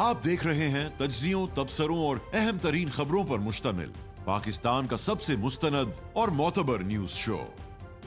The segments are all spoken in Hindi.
आप देख रहे हैं तज्जियों, तबसरों और अहम तरीन खबरों पर मुश्तमिल पाकिस्तान का सबसे मुस्तनद और मोतबर न्यूज शो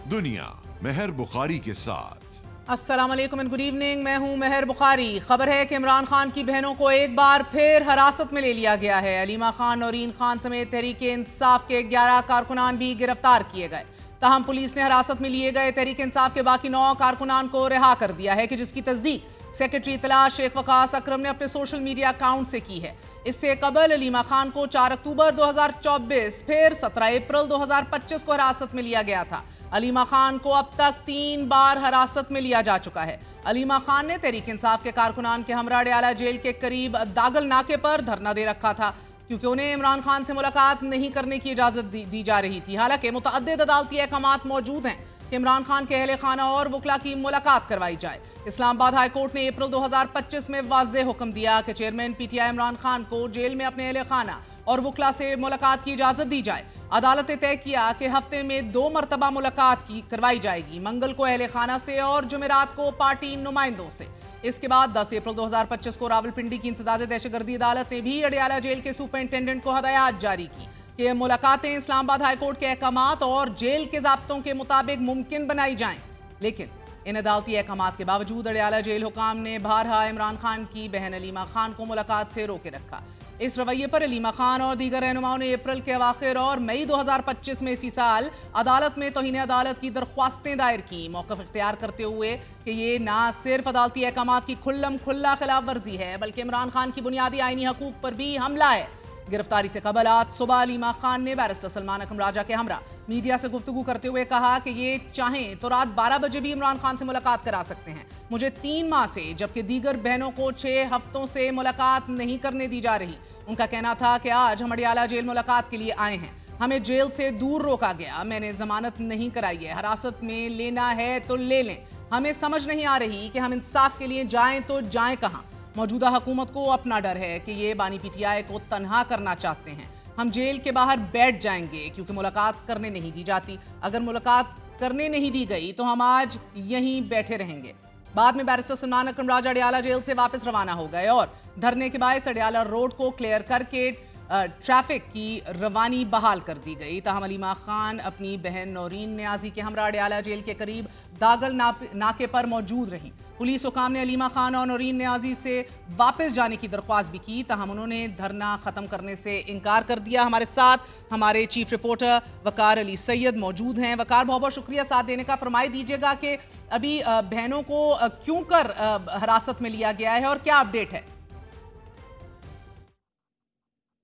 दुनिया मेहर बुखारी के साथ। अस्सलाम वालेकुम एंड गुड इवनिंग। मैं हूं मेहर बुखारी। खबर है कि इमरान खान की बहनों को एक बार फिर हिरासत में ले लिया गया है। अलीमा खान, नौरीन खान समेत तहरीक इंसाफ के 11 कारकुनान भी गिरफ्तार किए गए। ताहम पुलिस ने हिरासत में लिए गए तहरीक इंसाफ के बाकी 9 कारकुनान को रिहा कर दिया है कि जिसकी तस्दीक सेक्रेटरी इतला शेख वकास अकरम ने अपने सोशल मीडिया अकाउंट से की है। इससे कबल अलीमा खान को 4 अक्टूबर 2024 फिर 17 अप्रैल 2025 को हिरासत में लिया गया था। अलीमा खान को अब तक 3 बार हिरासत में लिया जा चुका है। अलीमा खान ने तहरीक इंसाफ के कारकुनान के हमरा अडयाला जेल के करीब दागल नाके पर धरना दे रखा था क्योंकि उन्हें इमरान खान से मुलाकात नहीं करने की इजाजत दी जा रही थी। हालांकि मुतअद्दिद अदालती अहकामात मौजूद हैं कि इमरान खान के अहले खाना और वकला की मुलाकात करवाई जाए। इस्लामाबाद हाई कोर्ट ने अप्रैल 2025 में वाज़ेह हुक्म दिया कि चेयरमैन पीटीआई इमरान खान को जेल में अपने अहले खाना और वकला से मुलाकात की इजाजत दी जाए। अदालत ने तय किया कि हफ्ते में 2 मरतबा मुलाकात करवाई जाएगी, मंगल को अहले खाना से और जुमेरात को पार्टी नुमाइंदों से। इसके बाद 10 अप्रैल 2025 को रावलपिंडी की इंसदाद दहशतगर्दी अदालत ने भी अडयाला जेल के सुपरिंटेंडेंट को हदायत जारी की कि मुलाकातें इस्लामाबाद हाई कोर्ट के अहकामात और जेल के ज़ाब्तों के मुताबिक मुमकिन बनाई जाएं। लेकिन इन अदालती अहकामात के बावजूद अडयाला जेल हुकाम ने बारहा इमरान खान की बहन अलीमा खान को मुलाकात से रोके रखा। इस रवैये पर अलीमा खान और दीगर रहनुमाओं ने अप्रैल के अवाखिर और मई 2025 में इसी साल अदालत में तौहीन अदालत की दरख्वास्तें दायर की, मौक़िफ़ इख्तियार करते हुए कि ये ना सिर्फ अदालती अहकामात की खुल्लम खुल्ला खिलाफ वर्जी है बल्कि इमरान खान की बुनियादी आइनी हकूक़ पर भी हमला है। गिरफ्तारी से कबल आज सुबह अलीमा खान ने बैरिस्टर सलमान अकरम राजा के हमरा मीडिया से गुफ्तगू करते हुए कहा कि ये चाहें तो रात 12 बजे भी इमरान खान से मुलाकात करा सकते हैं। मुझे 3 माह से जबकि दीगर बहनों को 6 हफ्तों से मुलाकात नहीं करने दी जा रही। उनका कहना था कि आज हम अडयाला जेल मुलाकात के लिए आए हैं, हमें जेल से दूर रोका गया, मैंने जमानत नहीं कराई है, हिरासत में लेना है तो ले लें, हमें समझ नहीं आ रही कि हम इंसाफ के लिए जाएं तो जाएं कहां। मौजूदा हुकूमत को अपना डर है कि ये बानी पीटीआई को तनहा करना चाहते हैं। हम जेल के बाहर बैठ जाएंगे क्योंकि मुलाकात करने नहीं दी जाती। अगर मुलाकात करने नहीं दी गई तो हम आज यहीं बैठे रहेंगे। बाद में बैरिस्टर सलमान अकरम राजा अडयाला जेल से वापस रवाना हो गए और धरने के बायस अडयाला रोड को क्लियर करके ट्रैफिक की रवानी बहाल कर दी गई। ताहम अलीमा खान अपनी बहन नौरीन न्याजी के हमरा अडयाला जेल के करीब दागल नाके पर मौजूद रही। पुलिस हुकाम ने अलीमा खान और नौरीन न्याजी से वापस जाने की दरख्वास्त भी की, ताहम उन्होंने धरना ख़त्म करने से इनकार कर दिया। हमारे साथ हमारे चीफ रिपोर्टर वकार अली सैयद मौजूद हैं। वकार, बहुत बहुत शुक्रिया साथ देने का। फरमाई दीजिएगा कि अभी बहनों को क्यों कर हिरासत में लिया गया है और क्या अपडेट है?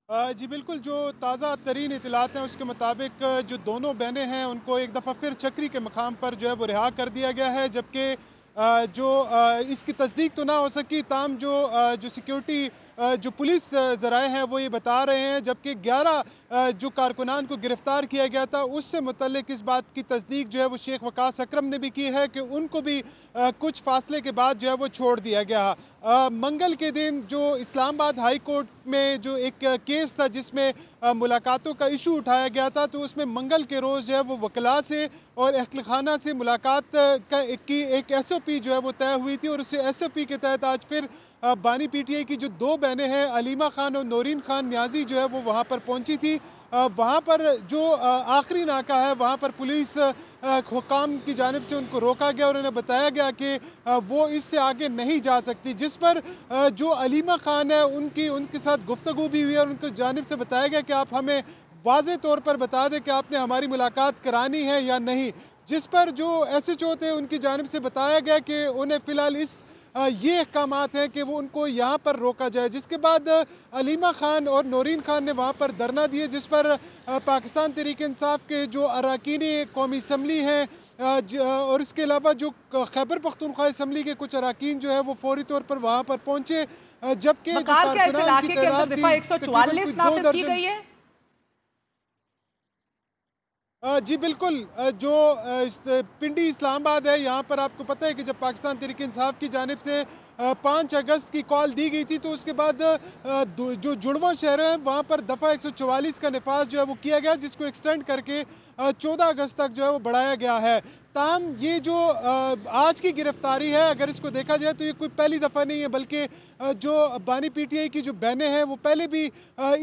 जी बिल्कुल, जो ताज़ा तरीन इतलात हैं उसके मुताबिक जो दोनों बहनें हैं उनको एक दफ़ा फिर चक्री के मकाम पर जो है वो रिहा कर दिया गया है, जबकि जो इसकी तस्दीक तो ना हो सकी, ताम जो सिक्योरिटी जो पुलिस ज़राए हैं वो ये बता रहे हैं, जबकि 11 जो कारकुनान को गिरफ़्तार किया गया था उससे मुतल्लिक इस बात की तस्दीक जो है वो शेख वकास अकरम ने भी की है कि उनको भी कुछ फासले के बाद जो है वो छोड़ दिया गया। मंगल के दिन जो इस्लामाबाद हाई कोर्ट में जो एक केस था जिसमें मुलाकातों का इशू उठाया गया था, तो उसमें मंगल के रोज़ जो है वो वकला से और अहल खाना से मुलाकात की एक SOP जो है वो तय हुई थी और उस SOP के तहत आज फिर बानी पीटीआई की जो 2 बहनें हैं अलीमा खान और नौरीन खान न्याजी जो है वो वहाँ पर पहुँची थी। वहाँ पर जो आखिरी नाका है वहाँ पर पुलिस हुकाम की जानिब से उनको रोका गया और उन्हें बताया गया कि वो इससे आगे नहीं जा सकती, जिस पर जो अलीमा खान है उनके साथ गुफ्तगू भी हुई और उनको जानिब से बताया गया कि आप हमें वाज़े तौर पर बता दें कि आपने हमारी मुलाकात करानी है या नहीं, जिस पर जो SHO थे उनकी जानिब से बताया गया कि उन्हें फ़िलहाल ये अहकामात हैं कि वो उनको यहाँ पर रोका जाए। जिसके बाद अलीमा खान और नौरीन खान ने वहाँ पर धरना दिए, जिस पर पाकिस्तान तहरीक इंसाफ के जो अरकान कौमी असम्बली हैं और इसके अलावा जो खैबर पख्तूनख्वा असम्बली के कुछ अरकान जो है वो फौरी तौर पर वहाँ पर पहुँचे, जबकि इलाके के अंदर दफा 144 नाफिज की गई है। जी बिल्कुल, जो पिंडी इस्लामाबाद है यहाँ पर आपको पता है कि जब पाकिस्तान तहरीक इंसाफ की जानिब से 5 अगस्त की कॉल दी गई थी, तो उसके बाद जो जुड़वा शहर है वहाँ पर दफ़ा 144 का नफाज जो है वो किया गया, जिसको एक्सटेंड करके 14 अगस्त तक जो है वो बढ़ाया गया है। ताहम ये जो आज की गिरफ्तारी है, अगर इसको देखा जाए तो ये कोई पहली दफ़ा नहीं है, बल्कि जो बानी पीटीआई की जो बहनें हैं वो पहले भी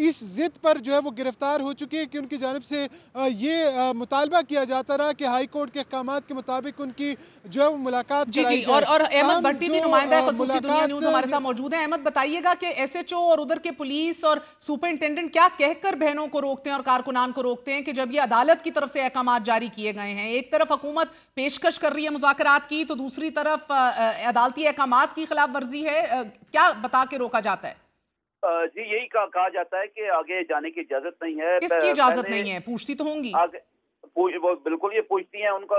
इस जिद पर जो है वो गिरफ्तार हो चुकी है कि उनकी जानिब से ये मुतालबा किया जाता रहा कि हाई कोर्ट के अहकामात के मुताबिक उनकी जो है वो मुलाकात जी जी। और अहमद भट्टी भी नुमाइंदा खसूसी दुनिया न्यूज़ हमारे साथ मौजूद है। अहमद, बताइएगा कि एसएचओ और उधर के पुलिस और सुपरिंटेंडेंट क्या कहकर बहनों को रोकते हैं और कारकुनान को रोकते हैं कि जब ये अदालत की तरफ से अहकामात जारी किए गए हैं? एक तरफ हुकूमत पेशकश कर रही है मुज़ाकरात की, तो दूसरी तरफ अदालती अहकामात की खिलाफ वर्जी है। क्या बता के रोका जाता है? जी, यही कहा जाता है कि आगे जाने की इजाजत नहीं है। किसकी इजाजत नहीं है? पूछती तो होंगी वो बिल्कुल ये पूछती हैं, उनका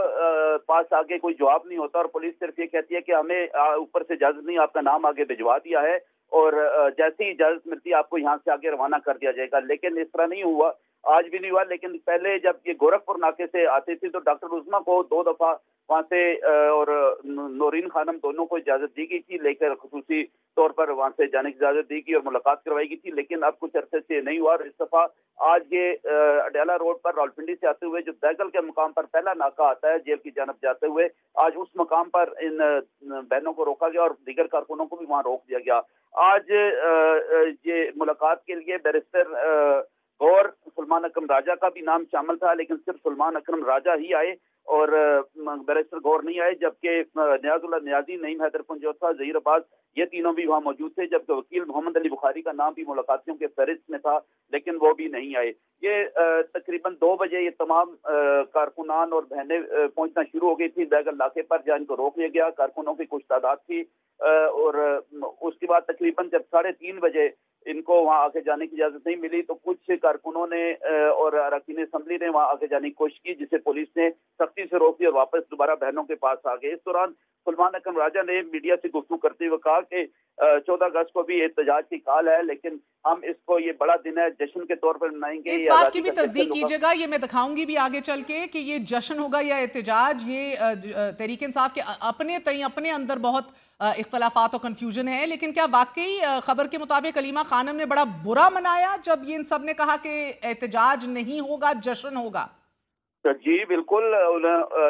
पास आगे कोई जवाब नहीं होता और पुलिस सिर्फ ये कहती है कि हमें ऊपर से इजाजत नहीं, आपका नाम आगे भिजवा दिया है और जैसे ही इजाजत मिलती है आपको यहाँ से आगे रवाना कर दिया जाएगा। लेकिन इस तरह नहीं हुआ, आज भी नहीं हुआ। लेकिन पहले जब ये गोरखपुर नाके से आते थे तो डॉक्टर उस्मा को 2 दफा वहाँ से और नौरीन खानम दोनों को इजाजत दी गई थी, लेकर खुसूसी तौर पर वहाँ से जाने की इजाजत दी गई और मुलाकात करवाई गई थी। लेकिन अब कुछ अरसे से नहीं हुआ और इस दफा आज ये अडयाला रोड पर रावलपिंडी से आते हुए जो दैगल के मुकाम पर पहला नाका आता है जेल की जानब जाते हुए, आज उस मकाम पर इन बहनों को रोका गया और दीगर कारकुनों को भी वहाँ रोक दिया गया। आज ये मुलाकात के लिए बैरिस्टर गौर सलमान अकरम राजा का भी नाम शामिल था, लेकिन सिर्फ सलमान अकरम राजा ही आए और बैरिस्टर गौर नहीं आए, जबकि नियाजुल्लाह नियाजी, नईम हैदर पंजोथा, जहीर अब्बास ये तीनों भी वहाँ मौजूद थे। जबकि वकील मोहम्मद अली बुखारी का नाम भी मुलाकातियों के फहरिस्त में था, लेकिन वो भी नहीं आए। ये तकरीबन 2 बजे ये तमाम कारकुनान और बहनें पहुंचना शुरू हो गई थी दैगल इलाके पर, जहाँ इनको रोक लिया गया। कारकुनों की कुछ तादाद थी और उसके बाद तकरीबन जब 3:30 बजे इनको वहाँ आगे जाने की इजाजत नहीं मिली तो कुछ कारकुनों ने और अरकान असम्बली ने वहाँ आगे जाने की कोशिश की, जिसे पुलिस ने सख्ती से रोक दिया और वापस दोबारा बहनों के पास आ गए। इस दौरान सलमान अकरम राजा ने मीडिया से गुफ्तगू करते हुए कहा कि 14 अगस्त को भी एहतजाज की काल है, लेकिन हम इसको ये बड़ा दिन है, जश्न के तौर पर मनाएंगे। इस बात की भी तस्दीक कीजिएगा, ये मैं दिखाऊंगी भी आगे चल के कि ये जश्न होगा या एहतजाज, ये तहरीक इंसाफ के अपने अंदर बहुत इख्तलाफात और कंफ्यूजन है। लेकिन क्या वाकई खबर के मुताबिक अलीमा खानम ने बड़ा बुरा मनाया जब ये इन सब ने कहा कि एहतजाज नहीं होगा, जश्न होगा? जी बिल्कुल।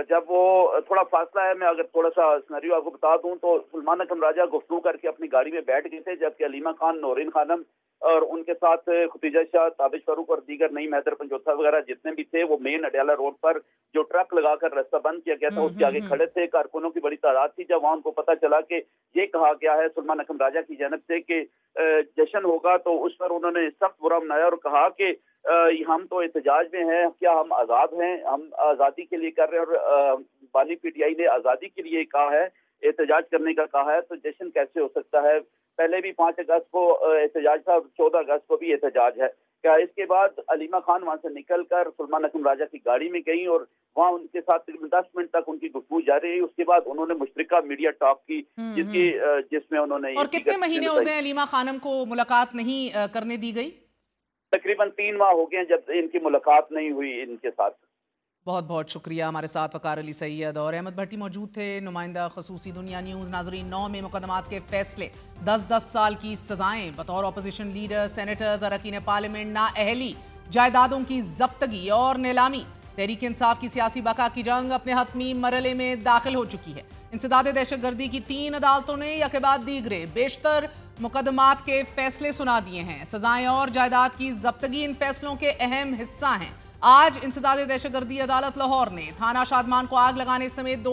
जब वो थोड़ा फासला है, मैं अगर थोड़ा सा सिनेरियो आपको बता दूं तो सलमान अकरम राजा गुफ्तगू करके अपनी गाड़ी में बैठ गए थे, जबकि अलीमा खान, नौरीन खानम और उनके साथ खुतीजा शाह, ताबिश फारूक और दीगर नईम हैदर पंजोथा वगैरह जितने भी थे वो मेन अडयाला रोड पर जो ट्रक लगाकर रास्ता बंद किया गया था उसके आगे खड़े थे। कारकुनों की बड़ी तादाद थी। जब वहाँ उनको पता चला कि ये कहा गया है सलमान अकरम राजा की जानब से कि जश्न होगा, तो उस पर उन्होंने सख्त बुरा मनाया और कहा कि हम तो एहतजाज में हैं, क्या हम आज़ाद हैं? हम आज़ादी के लिए कर रहे हैं और बानी पीटीआई ने आज़ादी के लिए कहा है, एहतजाज करने का कहा है, तो जश्न कैसे हो सकता है? पहले भी 5 अगस्त को एहतजाज था, 14 अगस्त को भी एहतजाज है क्या? इसके बाद अलीमा खान वहाँ से निकलकर सलमान अकरम राजा की गाड़ी में गई और वहाँ उनके साथ तकरीबन 10 मिनट तक उनकी गुफ्तगू जारी रही। उसके बाद उन्होंने मुश्तरका मीडिया टॉक की जिसमें उन्होंने और कितने महीने हो गए अलीमा खानम को मुलाकात नहीं करने दी गई? तकरीबन 3 माह हो गए जब इनकी मुलाकात नहीं हुई इनके साथ। बहुत बहुत शुक्रिया। हमारे साथ वकार अली सैयद और अहमद भट्टी मौजूद थे, नुमाइंदा खसूसी दुनिया न्यूज़। नाजरीन, 9 में मुकदमात के फैसले, 10-10 साल की सजाएं, बतौर अपोजिशन लीडर, सेनेटर्स, अरकान पार्लियामेंट नाअहली, जायदादों की जब्तगी और नीलामी। तहरीक इंसाफ की सियासी बका की जंग अपने हतमी मरले में दाखिल हो चुकी है। इंसदाद दहशतगर्दी की 3 अदालतों ने यके बाद दीगरे बेशतर मुकदमात के फैसले सुना दिए हैं। सजाएं और जायदाद की जब्तगी इन फैसलों के अहम हिस्सा हैं। आज इंसदाद दहशतगर्दी अदालत लाहौर ने थाना शादमान को आग लगाने समेत 2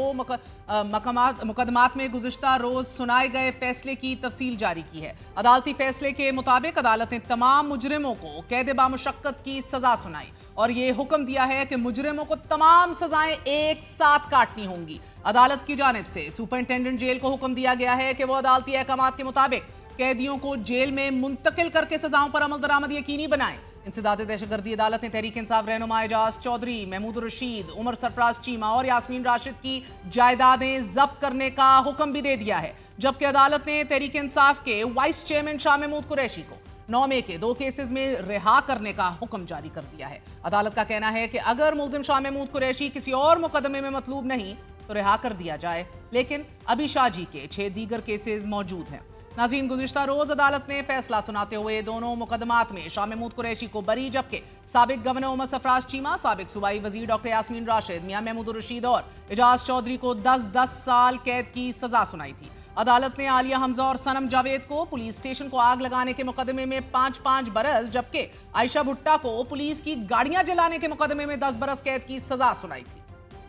मुकदमात में गुज़िश्ता रोज सुनाए गए फैसले की तफसील जारी की है। अदालती फैसले के मुताबिक अदालत ने तमाम मुजरिमों को कैद बामुशक्कत की सजा सुनाई और ये हुक्म दिया है कि मुजरिमों को तमाम सजाएं एक साथ काटनी होंगी। अदालत की जानिब से सुपरिंटेंडेंट जेल को हुक्म दिया गया है कि वो अदालती अहकामात के मुताबिक कैदियों को जेल में मुंतकिल करके सजाओं पर अमल दरामद यकीनी बनाएं। इंसदाद दहशतगर्दी अदालत ने तहरीक इंसाफ रहनुमा एजाज चौधरी, महमूद रशीद, उमर सरफराज चीमा और यास्मीन राशिद की जायदादें जब्त करने का हुक्म भी दे दिया है। जबकि अदालत ने तहरीक इंसाफ के वाइस चेयरमैन शाह महमूद कुरैशी को 9 मई के 2 केसेस में रिहा करने का हुक्म जारी कर दिया है। अदालत का कहना है कि अगर मुल्जिम शाह महमूद कुरैशी किसी और मुकदमे में मतलूब नहीं तो रिहा कर दिया जाए, लेकिन अभी शाजी के 6 दीगर केसेस मौजूद हैं। नाज़रीन, गुज़िश्ता रोज अदालत ने फैसला सुनाते हुए दोनों मुकदमात में शाह महमूद कुरैशी को बरी, जबकि साबिक गवर्नर उमर सरफराज चीमा, साबिक सूबाई वजीर डॉक्टर यास्मीन राशिद, मियां महमूद रशीद और एजाज चौधरी को 10-10 साल कैद की सजा सुनाई थी। अदालत ने आलिया हमजा और सनम जावेद को पुलिस स्टेशन को आग लगाने के मुकदमे में 5-5 बरस, जबकि आयशा भुट्टा को पुलिस की गाड़ियां जलाने के मुकदमे में 10 बरस कैद की सजा सुनाई थी।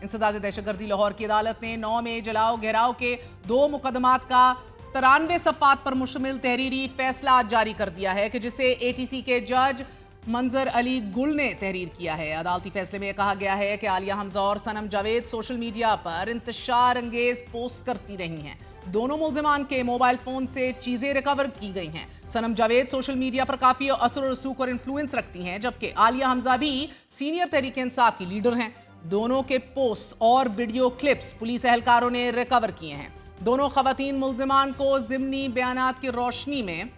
इंसदाद दहशतगर्दी लाहौर की अदालत ने 9 में जलाओ घेराव के 2 मुकदमात का 93 सफ़ात पर मुश्तमिल तहरीरी फैसला जारी कर दिया है कि जिसे ATC के जज मंजर अली गुल ने तहरीर किया है। अदालती फैसले में कहा गया है कि आलिया हमजा और सनम जावेद सोशल मीडिया पर इंतशार अंगेज पोस्ट करती रही हैं। दोनों मुल्जिमान के मोबाइल फोन से चीजें रिकवर की गई हैं। सनम जावेद सोशल मीडिया पर काफी असर और रसूख और इन्फ्लुएंस रखती हैं, जबकि आलिया हमजा भी सीनियर तहरीक इंसाफ की लीडर हैं। दोनों के पोस्ट और वीडियो क्लिप्स पुलिस एहलकारों ने रिकवर किए हैं। दोनों खवातीन मुल्जिमान को ज़िमनी बयानात की रोशनी में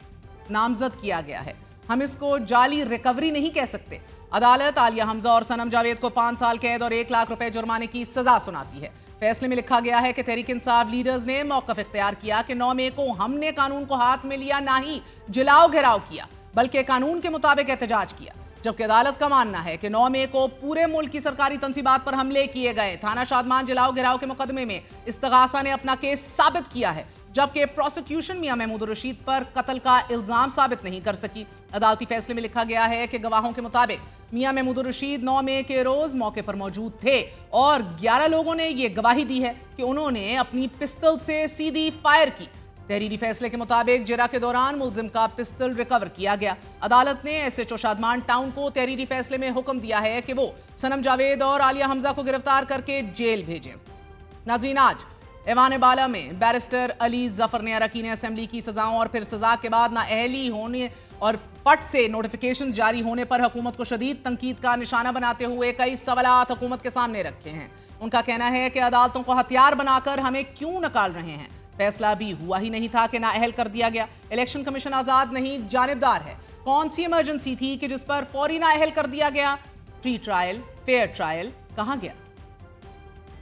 नामजद किया गया है। हम इसको जाली रिकवरी नहीं कह सकते। अदालत आलिया हमजा और सनम जावेद को 5 साल कैद और 1 लाख रुपए जुर्माने की सजा सुनाती है। फैसले में लिखा गया है कि तहरीक इंसाफ लीडर्स ने मौक़िफ़ इख्तियार किया कि 9 मई को हमने कानून को हाथ में लिया, ना ही जलाओ घेराव किया, बल्कि कानून के मुताबिक एहतजाज किया। जबकि अदालत का मानना है कि 9 मई को पूरे मुल्क की सरकारी तंसीबात पर हमले किए गए। थाना शादमान जलाओ घेराव के मुकदमे में इस्तगासा ने अपना केस साबित किया है, जबकि प्रोसिक्यूशन मियां महमूद रशीद पर कत्ल का इल्जाम साबित नहीं कर सकी। अदालती फैसले में लिखा गया है कि गवाहों के मुताबिक मियां महमूद रशीद 9 मई के रोज मौके पर मौजूद थे और 11 लोगों ने यह गवाही दी है कि उन्होंने अपनी पिस्तल से सीधी फायर की। तहरीरी फैसले के मुताबिक जिरा के दौरान मुल्जिम का पिस्तल रिकवर किया गया। अदालत ने SHO शादमान टाउन को तहरीरी फैसले में हुक्म दिया है कि वो सनम जावेद और आलिया हमजा को गिरफ्तार करके जेल भेजें। नाज़रीन, आज ऐवान बाला में बैरिस्टर अली जफर ने अरकान असेंबली की सजाओं और फिर सजा के बाद नाअहली होने और फट से नोटिफिकेशन जारी होने पर हुकूमत को शदीद तनकीद का निशाना बनाते हुए कई सवालात हुकूमत के सामने रखे हैं। उनका कहना है कि अदालतों को हथियार बनाकर हमें क्यों निकाल रहे हैं। फैसला भी हुआ ही नहीं था कि नाअहल कर दिया गया। इलेक्शन कमीशन आजाद नहीं, जानिबदार है। कौन सी इमरजेंसी थी कि जिस पर फौरी नाअहल कर दिया गया? फ्री ट्रायल, फेयर ट्रायल कहाँ गया?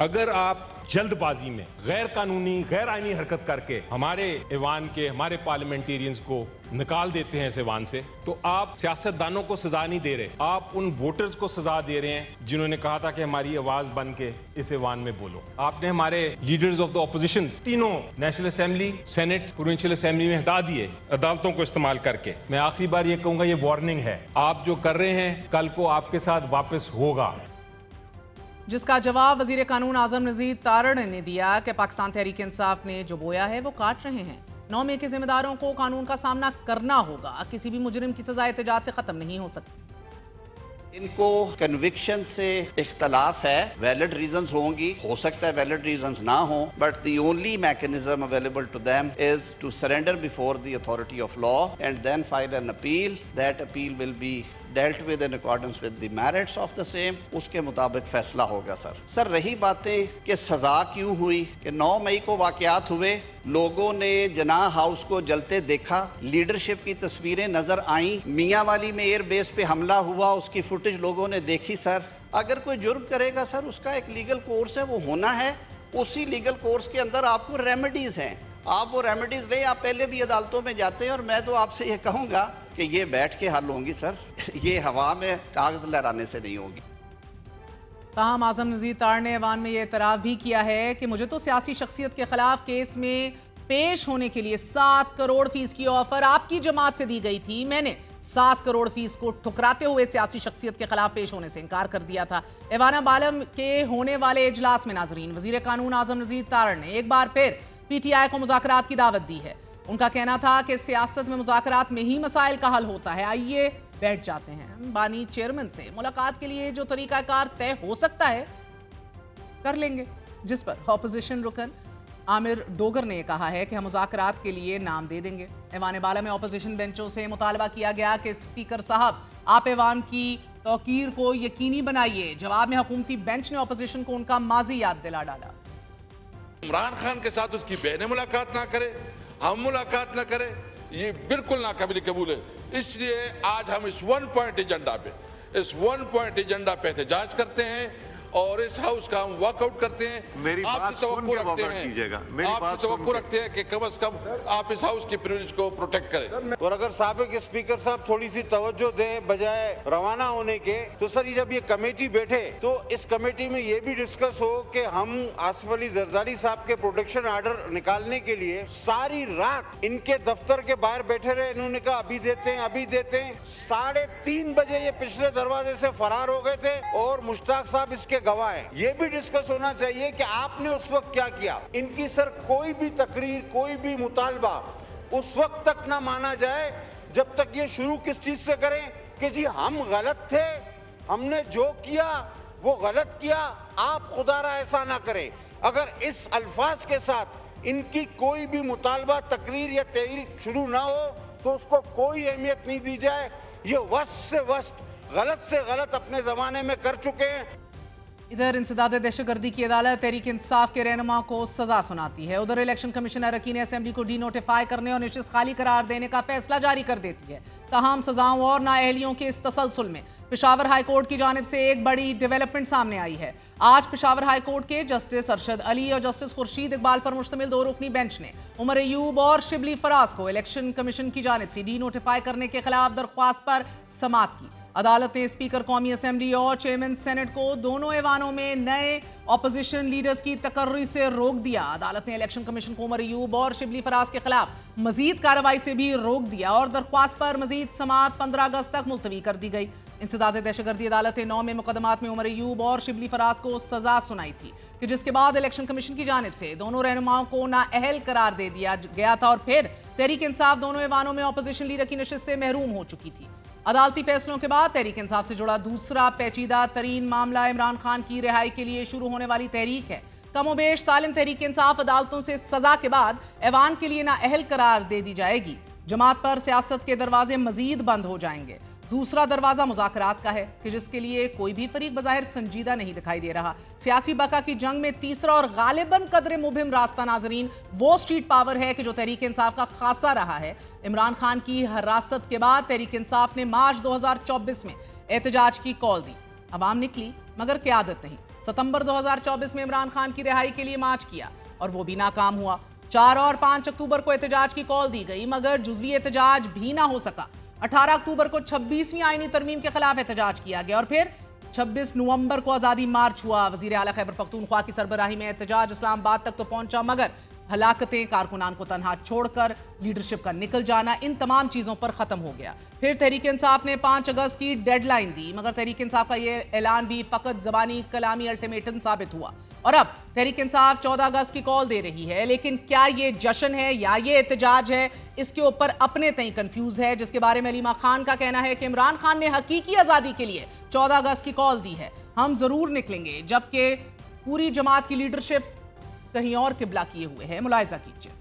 अगर आप जल्दबाजी में गैर कानूनी गैर आईनी हरकत करके हमारे ऐवान के हमारे पार्लियामेंटेरियंस को निकाल देते हैं इस ऐवान से, तो आप सियासतदानों को सजा नहीं दे रहे, आप उन वोटर्स को सजा दे रहे हैं जिन्होंने कहा था कि हमारी आवाज बन के इस ऐवान में बोलो। आपने हमारे लीडर्स ऑफ द ऑपोजिशन तीनों national assembly, senate, provincial assembly में हटा दिए अदालतों को इस्तेमाल करके। मैं आखिरी बार ये कहूंगा, ये वार्निंग है, आप जो कर रहे हैं कल को आपके साथ वापस होगा। जिसका जवाब वजीर कानून आजम नजीर तारण ने दिया कि पाकिस्तान तहरीक इंसाफ ने जो बोया है वो काट रहे हैं। 9 मई के जिम्मेदारों को कानून का सामना करना होगा। किसी भी मुजरिम की सजा एहतजाज से खत्म नहीं हो सकती। इनको कन्विक्शन से इख्तलाफ है, वैलिड रीजंस होंगी, हो सकता है वैलिड रीजंस ना हो, but the only mechanism available to them is to surrender before the authority of law and then file an appeal. That appeal will be dealt with in accordance with the merits of the same, उसके मुताबिक फैसला होगा। सर रही बातें कि सजा क्यों हुई, कि 9 मई को वाकयात हुए, लोगों ने जनाह हाउस को जलते देखा, लीडरशिप की तस्वीरें नजर आईं, मियाँ वाली में एयरबेस पे हमला हुआ, उसकी फुटेज लोगों ने देखी। सर अगर कोई जुर्म करेगा सर, उसका एक लीगल कोर्स है, वो होना है। उसी लीगल कोर्स के अंदर आपको रेमेडीज हैं, आप वो रेमेडीज लें। आप पहले भी अदालतों में जाते हैं और मैं तो आपसे ये कहूँगा कि ये बैठ के हल होंगी सर, ये हवा में कागज लहराने से नहीं होगी। ताहम आजम नजीर तार ने ऐवान में ये एतराफ़ भी किया है कि मुझे तो सियासी शख्सियत के खिलाफ केस में पेश होने के लिए 7 करोड़ फीस की ऑफर आपकी जमात से दी गई थी। मैंने 7 करोड़ फीस को ठुकराते हुए सियासी शख्सियत के खिलाफ पेश होने से इनकार कर दिया था। ऐवान बाला के होने वाले इजलास में नाजरीन, वजीर कानून आजम नजीर तार ने एक बार फिर PTI को मुज़ाकरात की दावत दी है। उनका कहना था कि सियासत में मुज़ाकरात में ही मसाइल का हल होता है। आइए बैठ जाते हैं। बानी चेयरमैन से मुलाकात के लिए जो तरीकाकार तय हो सकता है कर लेंगे, जिस पर ऑपोजिशन रुकन आमिर डोगर ने कहा है कि हम मुज़ाकरात के लिए नाम दे देंगे। ऐवान बाला में ऑपोजिशन बेंचों से मुतालबा किया गया कि स्पीकर साहब आप ऐवान की तौकीर को यकीनी बनाइए। जवाब में हुकूमती बेंच ने ऑपोजिशन को उनका माजी याद दिला डाला। इमरान खान के साथ उसकी बहनें मुलाकात ना करे, हम मुलाकात ना करें, ये बिल्कुल नाकाबिल कबूल है। इसलिए आज हम इस 1 पॉइंट एजेंडा पे एहतजाज करते हैं और इस हाउस का हम वर्कआउट करते हैं। मेरी बात सुन के वर्कआउट कीजिएगा। मेरी बात सुन के रखते हैं कि कम से कम आप इस हाउस की प्रिविलेज को प्रोटेक्ट करें। और अगर साबिक स्पीकर साहब थोड़ी सी तवज्जो दें बजाय रवाना होने के, तो सर ये जब ये कमेटी बैठे तो इस कमेटी में ये भी डिस्कस हो कि हम आसिफ अली जरदारी साहब के प्रोटेक्शन ऑर्डर निकालने के लिए सारी रात इनके दफ्तर के बाहर बैठे रहे। इन्होंने कहा अभी देते हैं, अभी देते हैं। 3:30 बजे ये पिछले दरवाजे से फरार हो गए थे और मुश्ताक साहब इसके गवाह हैं। ये भी डिस्कस होना चाहिए कि आपने उस वक्त क्या किया। इनकी सर कोई भी तकरीर, कोई भी मुतालबा उस वक्त तक ना माना जाए जब तक ये शुरू किस चीज से करें कि जी हम गलत थे, हमने जो किया वो गलत किया, आप खुदारा ऐसा ना करें। अगर इस अल्फाज के साथ इनकी कोई भी मुतालबा, तकरीर या तहरीर शुरू ना हो तो उसको कोई अहमियत नहीं दी जाए। ये वर्स्ट से वर्स्ट, गलत से गलत अपने जमाने में कर चुके हैं। इधर इंसदाद दहशतगर्दी की अदालत तहरीक इंसाफ के रहनुमा को सजा सुनाती है। उधर इलेक्शन कमीशनर अरकान असेंबली को डीनोटिफाई करने और नशिस्त खाली करार देने का फैसला जारी कर देती है। तमाम सजाओं और नाअहलियों के इस तसलसल में पेशावर हाई कोर्ट की जानिब से एक बड़ी डेवलपमेंट सामने आई है। आज पेशावर हाई कोर्ट के जस्टिस अरशद अली और जस्टिस खुर्शीद इकबाल पर मुश्तमिल 2 रुकनी बेंच ने उमर अयूब और शिबली फराज को इलेक्शन कमीशन की जानिब से डीनोटिफाई करने के खिलाफ दरख्वास्त पर समाअत की। अदालत ने स्पीकर कौमी असेंबली और चेयरमैन सेनेट को दोनों ऐवानों में नए ऑपोजिशन लीडर्स की तकर्री से रोक दिया। अदालत ने इलेक्शन कमीशन को उमर अयूब और शिबली फराज के खिलाफ मजीद कार्रवाई से भी रोक दिया और दरख्वास्त पर मजीद समाअत 15 अगस्त तक मुलतवी कर दी गई। इंसदाद दहशतगर्दी अदालत ने 9 में मुकदमात में उमर अयूब और शिबली फराज को सजा सुनाई थी कि जिसके बाद इलेक्शन कमीशन की जानिब से दोनों रहनुमाओं को नाअहल करार दे दिया गया था और फिर तहरीक इंसाफ दोनों ऐवानों में ऑपोजिशन लीडर की नशिस्त से महरूम हो चुकी थी। अदालती फैसलों के बाद तहरीक इंसाफ से जुड़ा दूसरा पेचीदा तरीन मामला इमरान खान की रिहाई के लिए शुरू होने वाली तहरीक है। कमोबेश सालिम तहरीक इंसाफ अदालतों से सजा के बाद ऐवान के लिए नाअहल करार दे दी जाएगी। जमात पर सियासत के दरवाजे मजीद बंद हो जाएंगे। दूसरा दरवाजा मुज़ाकरात का है कि जिसके लिए कोई भी फरीक बज़ाहिर संजीदा नहीं दिखाई दे रहा। सियासी बका की जंग में तीसरा और गालिबन कदरे मुबहिम रास्ता नाजरीन वो स्ट्रीट पावर है कि जो तहरीक इंसाफ का खासा रहा है। इमरान खान की हिरासत के बाद तहरीक इंसाफ ने मार्च 2024 में एहतजाज की कॉल दी। अवाम निकली मगर क़यादत नहीं। सितंबर 2024 में इमरान खान की रिहाई के लिए मार्च किया और वो भी नाकाम हुआ। 4 और 5 अक्टूबर को एहतजाज की कॉल दी गई मगर जुज़वी एहतजाज भी ना हो सका। 18 अक्टूबर को 26वीं आईनी तरमीम के खिलाफ एहतजाज किया गया और फिर 26 नवंबर को आज़ादी मार्च हुआ। वज़ीर आला खैबर पख्तूनख्वा की सरबराही में एहतजाज इस्लामाबाद तक तो पहुंचा मगर हलाकतें, कारकुनान को तनहा छोड़कर लीडरशिप का निकल जाना, इन तमाम चीज़ों पर ख़त्म हो गया। फिर तहरीक इंसाफ ने 5 अगस्त की डेडलाइन दी मगर तहरीक इंसाफ का ये ऐलान भी फ़कत ज़बानी कलामी अल्टीमेटम साबित हुआ और अब तहरीक इंसाफ 14 अगस्त की कॉल दे रही है। लेकिन क्या ये जश्न है या ये एहतजाज है, इसके ऊपर अपने तय कंफ्यूज है, जिसके बारे में अलीमा खान का कहना है कि इमरान खान ने हकीकी आज़ादी के लिए 14 अगस्त की कॉल दी है। हम ज़रूर निकलेंगे जबकि पूरी जमात की लीडरशिप कहीं और किबला किए हुए है। मुलाहिजा कीजिए।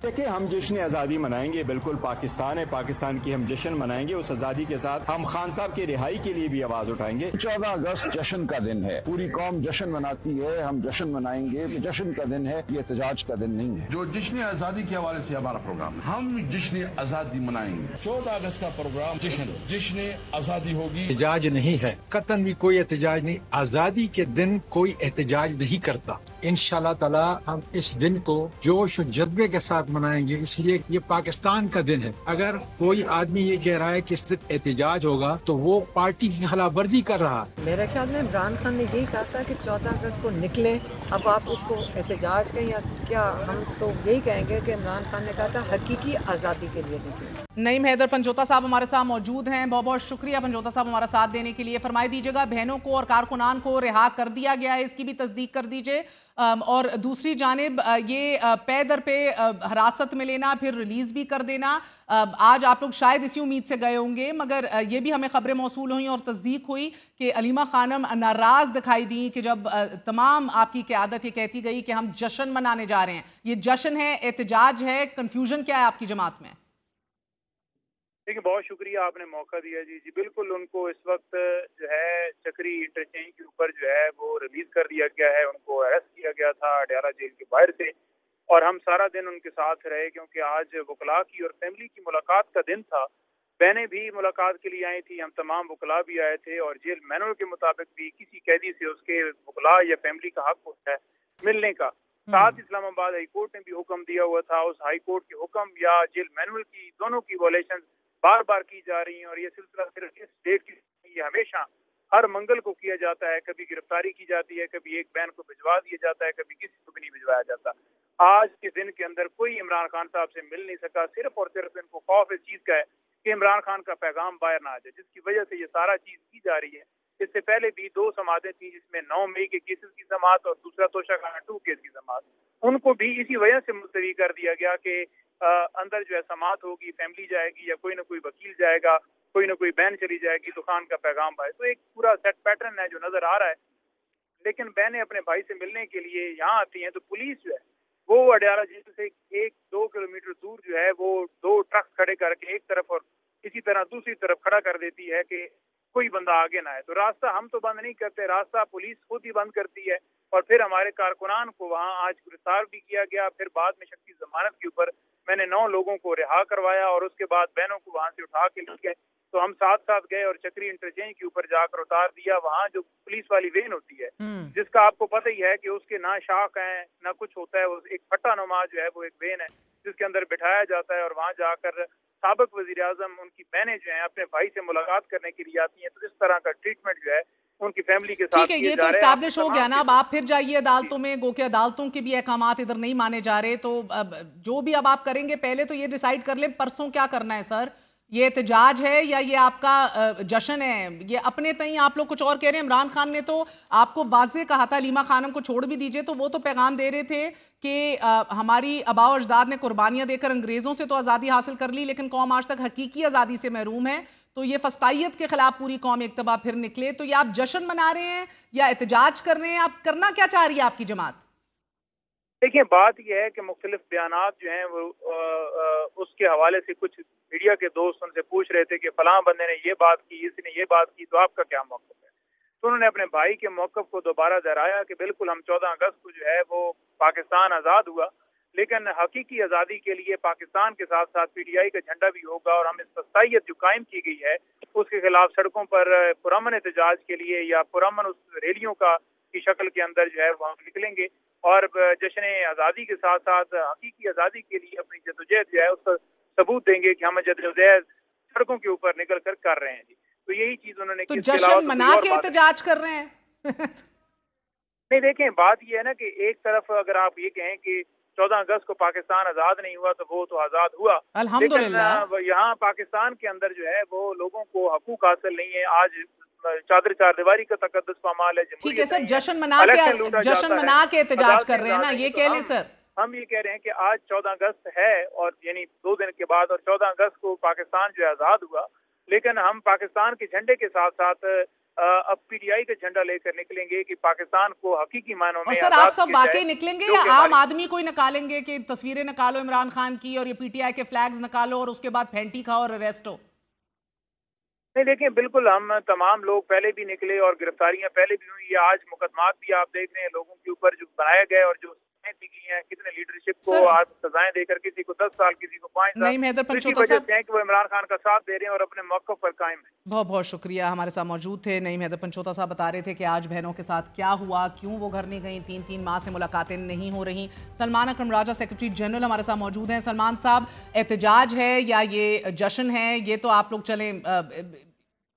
देखिए, हम जश्न आज़ादी मनाएंगे, बिल्कुल पाकिस्तान है, पाकिस्तान की हम जश्न मनाएंगे। उस आज़ादी के साथ हम खान साहब की रिहाई के लिए भी आवाज़ उठाएंगे। 14 अगस्त जश्न का दिन है, पूरी कौम जश्न मनाती है, हम जश्न मनाएंगे। जश्न का दिन है, ये एहतजाज का दिन नहीं है। जो जश्न आज़ादी के हवाले से हमारा प्रोग्राम है, हम जश्न आज़ादी मनाएंगे। 14 अगस्त का प्रोग्राम जश्न आज़ादी होगी। एहतजाज नहीं है, कतन भी कोई एहतजाज नहीं। आज़ादी के दिन कोई एहतजाज नहीं करता। इंशाअल्लाह ताला हम इस दिन को जोश और जज्बे के साथ मनाएंगे, इसलिए ये पाकिस्तान का दिन है। अगर कोई आदमी ये कह रहा है कि सिर्फ एहतजाज होगा तो वो पार्टी की खिलाफ वर्जी कर रहा है। मेरे ख्याल में इमरान खान ने यही कहा था कि 14 अगस्त को निकले। अब आप उसको एहतजाज कहें या क्या, हम तो यही कहेंगे कि इमरान खान ने कहा था हकीकी आज़ादी के लिए निकले। नईम हैदर पंजोता साहब हमारे साथ मौजूद हैं। बहुत बहुत शुक्रिया पंजोता साहब हमारा साथ देने के लिए। फरमाई दीजिएगा, बहनों को और कारकुनान को रिहा कर दिया गया है, इसकी भी तस्दीक कर दीजिए। और दूसरी जानिब ये पे दर पे हिरासत में लेना फिर रिलीज़ भी कर देना, आज आप लोग शायद इसी उम्मीद से गए होंगे मगर ये भी हमें खबरें मौसूल हुई और तस्दीक हुई कि अलीमा खानम नाराज़ दिखाई दी कि जब तमाम आपकी क़यादत ये कहती गई कि हम जश्न मनाने जा रहे हैं। ये जश्न है, एहतजाज है, कन्फ्यूजन क्या है आपकी जमात में? देखिए, बहुत शुक्रिया, आपने मौका दिया जी। बिल्कुल, उनको इस वक्त जो है चक्री इंटरचेंज के ऊपर जो है वो रिलीज कर दिया गया है। उनको अरेस्ट किया गया था अडयाला जेल के बाहर से और हम सारा दिन उनके साथ रहे क्योंकि आज वकला की और फैमिली की मुलाकात का दिन था। बहनें भी मुलाकात के लिए आई थी, हम तमाम वकला भी आए थे और जेल मैनुअल के मुताबिक भी किसी कैदी से उसके वकला या फैमिली का हक होता है मिलने का। साथ इस्लामाबाद हाई कोर्ट ने भी हुक्म दिया हुआ था, उस हाई कोर्ट के हुक्म या जेल मैनुअल की दोनों की वॉलेशन बार बार की जा रही है और ये सिलसिला सिर्फ इस डेट की हमेशा हर मंगल को किया जाता है। कभी गिरफ्तारी की जाती है, कभी एक बहन को भिजवा दिया जाता है, कभी किसी को भी नहीं भिजवाया जाता। आज के दिन के अंदर कोई इमरान खान साहब से मिल नहीं सका, सिर्फ और सिर्फ इनको खौफ इस चीज का है कि इमरान खान का पैगाम बाहर ना आ जाए, जिसकी वजह से ये सारा चीज की जा रही है। इससे पहले भी 2 समातें थी, जिसमें 9 मई के केसेस की समात और दूसरा तोशाखाना 2 केस की समात, उनको भी इसी वजह से मुलतवी कर दिया गया कि अंदर जो है समात होगी, फैमिली जाएगी या कोई ना कोई वकील जाएगा, कोई ना कोई बहन चली जाएगी तो खान का पैगाम आए। तो एक पूरा सेट पैटर्न है जो नजर आ रहा है। लेकिन बहनें अपने भाई से मिलने के लिए यहाँ आती हैं तो पुलिस जो है वो अडयाला जेल से 1-2 किलोमीटर दूर जो है वो 2 ट्रक खड़े करके एक तरफ और इसी तरह दूसरी तरफ खड़ा कर देती है कि कोई बंदा आगे ना आए। तो रास्ता हम तो बंद नहीं करते, रास्ता पुलिस खुद ही बंद करती है। और फिर हमारे कारकुनान को वहाँ आज गिरफ्तार भी किया गया। फिर बाद में शख्सी जमानत के ऊपर मैंने 9 लोगों को रिहा करवाया और उसके बाद बहनों को वहाँ से उठा के ले गए। तो हम साथ साथ गए और चक्री इंटरचेंज के ऊपर जाकर उतार दिया। वहाँ जो पुलिस वाली वेन होती है जिसका आपको पता ही है कि उसके ना शाख है ना कुछ होता है, वो एक फट्टा नुमा जो है वो एक वेन है जिसके अंदर बिठाया जाता है और वहाँ जाकर साबिक वजीर आजम उनकी बहनें जो हैं अपने भाई से मुलाकात करने के लिए आती हैं। तो इस तरह का ट्रीटमेंट जो है उनकी फैमिली के साथ ठीक है, ये तो एस्टैब्लिश हो गया ना। अब आप फिर जाइए अदालतों में, गो के अदालतों के भी अहकामात इधर नहीं माने जा रहे। तो जो भी अब आप करेंगे पहले तो ये डिसाइड कर ले परसों क्या करना है सर। ये एहतजाज है या ये आपका जश्न है? ये अपने तई आप लोग कुछ और कह रहे हैं। इमरान खान ने तो आपको वाज़े कहा था, हलीमा खानम को छोड़ भी दीजिए, तो वो तो पैगाम दे रहे थे कि हमारी आबाओ अजदाद ने कुर्बानियां देकर अंग्रेजों से तो आज़ादी हासिल कर ली लेकिन कौम आज तक हकीकी आज़ादी से महरूम है। तो ये फस्तायत के खिलाफ पूरी कौम एक दफा फिर निकले। तो ये आप जश्न मना रहे हैं या एहतजाज कर रहे हैं? आप करना क्या चाह रही है आपकी जमात? देखिए, बात यह है कि मुख्तलिफ बयानात जो हैं वो उसके हवाले से कुछ मीडिया के दोस्त उनसे पूछ रहे थे कि फलां बंदे ने ये बात की, इसने ये बात की, तो आपका क्या मौक़िफ़ है? तो उन्होंने अपने भाई के मौक़िफ़ को दोबारा दोहराया कि बिल्कुल हम 14 अगस्त को जो है वो पाकिस्तान आज़ाद हुआ, लेकिन हकीकी आज़ादी के लिए पाकिस्तान के साथ साथ PTI का झंडा भी होगा और हम इस फस्तायत जो कायम की गई है उसके खिलाफ सड़कों पर पुरअमन एहतजाज के लिए या पुरअमन उस रैलियों का की शक्ल के अंदर जो है वहाँ निकलेंगे और जश्न आज़ादी के साथ साथ हकीकी आज़ादी के लिए अपनी जदोजहद जो है उसका सबूत देंगे कि हम जदोजहद सड़कों के ऊपर निकल कर कर रहे हैं जी। तो यही चीज उन्होंने तो जश्न मना के एहतजाज कर रहे हैं। नहीं, देखें, बात ये है ना कि एक तरफ अगर आप ये कहें कि 14 अगस्त को पाकिस्तान आजाद नहीं हुआ तो वो तो आजाद हुआ, अल्हम्दुलिल्लाह। यहाँ पाकिस्तान के अंदर जो है वो लोगों को हकूक हासिल नहीं है। आज चादर चारदीवारी का तकद्दुस पामाल है। ठीक है सर, जश्न मना के एहतजाज कर रहे हैं ना, ये कह लें सर। हम ये कह रहे हैं कि आज 14 अगस्त है और यानी 2 दिन के बाद और 14 अगस्त को पाकिस्तान जो है आजाद हुआ, लेकिन हम पाकिस्तान के झंडे के साथ साथ अब PTI का झंडा लेकर निकलेंगे कि पाकिस्तान को हकीकी मानों में। और सर आप सब वाकई निकलेंगे या आम आदमी कोई निकालेंगे कि तस्वीरें निकालो इमरान खान की और ये PTI के फ्लैग्स निकालो और उसके बाद फेंटी खाओ और अरेस्ट हो? नहीं, देखिए, बिल्कुल हम तमाम लोग पहले भी निकले और गिरफ्तारियां पहले भी हुई। आज मुकदमात भी आप देख रहे हैं लोगों के ऊपर जो बनाए गए और जो दी गई हैं, कितने लीडरशिप को आज सजाएं देकर किसी को 10 साल किसी को 5 साल। नहीं, हैदर पंचोता साहब कि वो इमरान खान का साथ दे रहे हैं और अपने मौक़िफ़ पर कायम है। बहुत बहुत शुक्रिया, हमारे साथ मौजूद थे। नईम हैदर पंचोता साहब बता रहे थे कि आज बहनों के साथ क्या हुआ, क्यों वो घर नहीं गई, 3-3 माह से मुलाकातें नहीं हो रही। सलमान अकरम राजा सेक्रेटरी जनरल हमारे साथ मौजूद हैं। सलमान साहब, एहतजाज है या ये जश्न है, ये तो आप लोग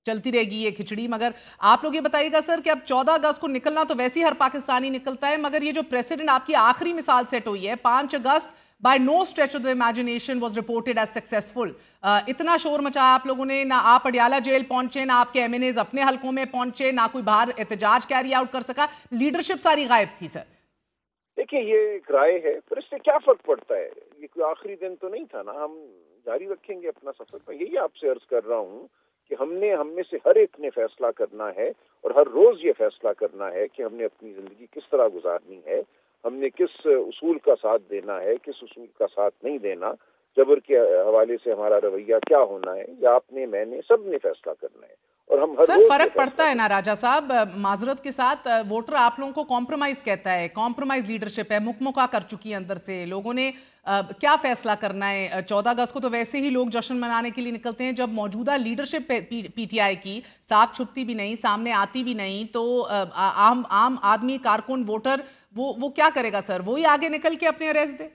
चलती रहेगी ये खिचड़ी, मगर आप लोग ये बताइएगा सर कि अब 14 अगस्त को निकलना तो वैसे ही हर पाकिस्तानी निकलता है, मगर ये जो प्रेसिडेंट आपकी आखिरी मिसाल सेट हुई है 5 अगस्त by no stretch of the imagination was reported as successful. इतना शोर मचाया आप लोगों ने, ना आप अडयाला जेल पहुंचे, ना आपके MNAs अपने हलकों में पहुंचे, ना कोई बाहर एहतजाज कैरी आउट कर सका, लीडरशिप सारी गायब थी सर। देखिए, ये एक राय है, पर इससे क्या फर्क पड़ता है? ये कोई आखिरी दिन तो नहीं था ना, हम जारी रखेंगे अपना सफर। मैं यही आपसे अर्ज कर रहा हूँ कि हम में से हर एक ने फैसला करना है और हर रोज ये फैसला करना है कि हमने अपनी जिंदगी किस तरह गुजारनी है, हमने किस उसूल का साथ देना है, किस उसूल का साथ नहीं देना। जबर के हवाले से हमारा रवैया क्या होना है, या आपने मैंने सब ने फैसला करना है। और हम हर सर फर्क पड़ता है ना राजा साहब, माजरत के साथ वोटर आप लोगों को कॉम्प्रोमाइज कहता है, कॉम्प्रोमाइज लीडरशिप है, मुकमुका कर चुकी है अंदर से। लोगों ने क्या फैसला करना है? 14 अगस्त को तो वैसे ही लोग जश्न मनाने के लिए निकलते हैं। जब मौजूदा लीडरशिप पीटीआई की साफ छुपती भी नहीं, सामने आती भी नहीं, तो आम आदमी, कारकुन, वोटर वो क्या करेगा सर? वो ही आगे निकल के अपने अरेस्ट दे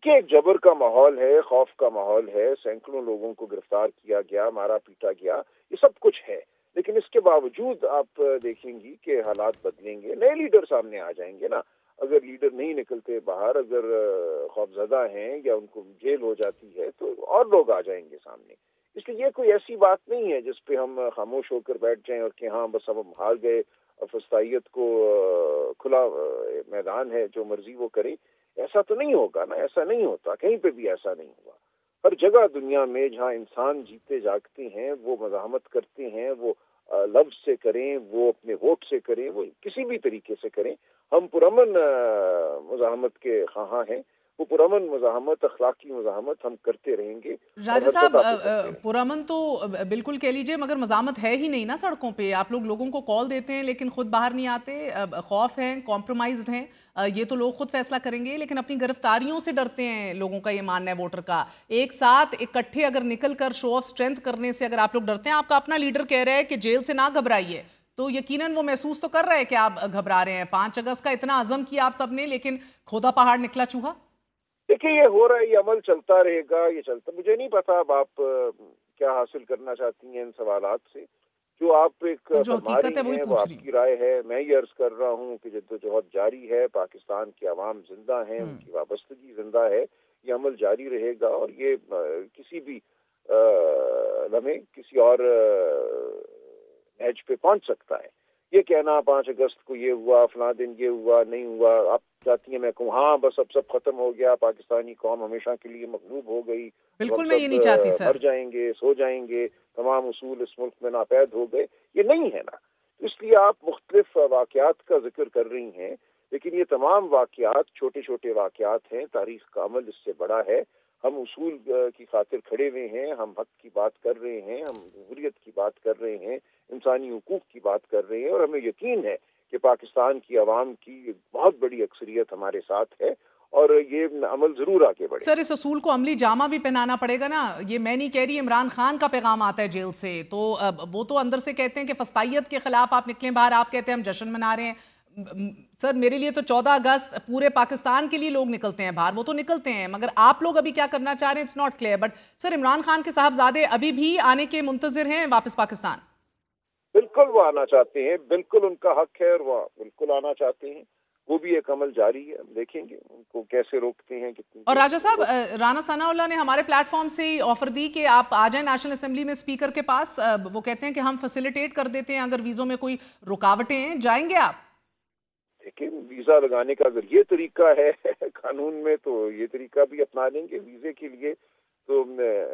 कि एक जबर का माहौल है, खौफ का माहौल है, सैकड़ों लोगों को गिरफ्तार किया गया, मारा पीटा गया, ये सब कुछ है। लेकिन इसके बावजूद आप देखेंगी कि हालात बदलेंगे, नए लीडर सामने आ जाएंगे ना। अगर लीडर नहीं निकलते बाहर, अगर खौफजदा हैं या उनको जेल हो जाती है, तो और लोग आ जाएंगे सामने। इसलिए ये कोई ऐसी बात नहीं है जिस पे हम खामोश होकर बैठ जाएं और कि हाँ बस हम हार गए, फस्तायत को खुला मैदान है, जो मर्जी वो करे। ऐसा तो नहीं होगा ना, ऐसा नहीं होता, कहीं पे भी ऐसा नहीं हुआ। हर जगह दुनिया में जहाँ इंसान जीते जागते हैं, वो मज़ाहमत करते हैं, वो लफ्ज़ से करें, वो अपने वोट से करें, वो किसी भी तरीके से करें। हम पुरअमन मज़ाहमत के ख़्वाहां हैं, वो पुरअमन मज़ाहमत, अखलाकी मज़ाहमत हम करते रहेंगे। राजा साहब पुरअमन तो बिल्कुल कह लीजिए, मगर मज़ाहमत है ही नहीं ना सड़कों पे। आप लोग लोगों को कॉल देते हैं लेकिन खुद बाहर नहीं आते, खौफ है, कॉम्प्रोमाइज्ड हैं। ये तो लोग खुद फैसला करेंगे, लेकिन अपनी गिरफ्तारियों से डरते हैं। लोगों का ये मानना है, वोटर का। एक साथ इकट्ठे अगर निकल कर शो ऑफ स्ट्रेंथ करने से अगर आप लोग डरते हैं, आपका अपना लीडर कह रहा है कि जेल से ना घबराइए, तो यकीनन वो महसूस तो कर रहे हैं कि आप घबरा रहे हैं। 5 अगस्त का इतना अज़म किया आप सबने, लेकिन खोदा पहाड़ निकला चूहा। देखिए ये हो रहा है, ये अमल चलता रहेगा, ये चलता। मुझे नहीं पता अब आप क्या हासिल करना चाहती हैं इन सवालात से। जो आप एक फरमा रही हैं वो आपकी राय है। मैं ये अर्ज कर रहा हूँ कि जद्दोजहद जारी है, पाकिस्तान की आवाम जिंदा है, उनकी वाबस्तगी जिंदा है, ये अमल जारी रहेगा। और ये किसी भी लम्हे किसी और एज पे पहुंच सकता है। ये कहना 5 अगस्त को ये हुआ, फला दिन ये हुआ, नहीं हुआ, आप चाहती हैं मैं कहूँ हाँ बस अब सब खत्म हो गया, पाकिस्तानी कौम हमेशा के लिए मगलूब हो गई, बिल्कुल मैं ये नहीं चाहती सर, मर जाएंगे, सो जाएंगे, तमाम उसूल इस मुल्क में नापैद हो गए, ये नहीं है ना। इसलिए आप मुख्तलिफ वाक़यात का जिक्र कर रही हैं, लेकिन ये तमाम वाक़यात छोटे छोटे वाक़यात हैं। तारीख का अमल इससे बड़ा है। हम उसूल की खातिर खड़े हुए हैं, हम हक की बात कर रहे हैं, हम जमहूरियत की बात कर रहे हैं, इंसानी हुकूक की बात कर रहे हैं, और हमें यकीन है कि पाकिस्तान की आवाम की बहुत बड़ी अक्सरियत हमारे साथ है और ये अमल जरूर आगे बढ़े। सर इस असूल को अमली जामा भी पहनाना पड़ेगा ना। ये मैं नहीं कह रही, इमरान खान का पैगाम आता है जेल से, तो वो तो अंदर से कहते हैं कि फस्तायत के खिलाफ आप निकले बाहर, आप कहते हैं हम जश्न मना रहे हैं। सर मेरे लिए तो 14 अगस्त पूरे पाकिस्तान के लिए लोग निकलते हैं बाहर, वो तो निकलते हैं, मगर आप लोग अभी क्या करना चाह रहे हैं it's not clear. But sir Imran Khan के साहबजादे अभी भी आने के मुंतजिर हैं वापस पाकिस्तान? बिल्कुल वो आना चाहते हैं, बिल्कुल उनका हक है और वो बिल्कुल आना चाहते हैं। वो भी एक अमल जारी है, हम देखेंगे उनको कैसे रोकते हैं, कितनी। और राजा साहब राना सनाउल्लाह ने हमारे प्लेटफॉर्म से ही ऑफर दी कि आप आ जाएं नेशनल असेंबली में स्पीकर के पास। वो कहते हैं कि हम फैसिलिटेट कर देते हैं अगर वीजों में कोई रुकावटें हैं। जाएंगे आप? लेकिन वीजा लगाने का अगर ये तरीका है कानून में, तो ये तरीका भी अपना लेंगे। वीजे के लिए तो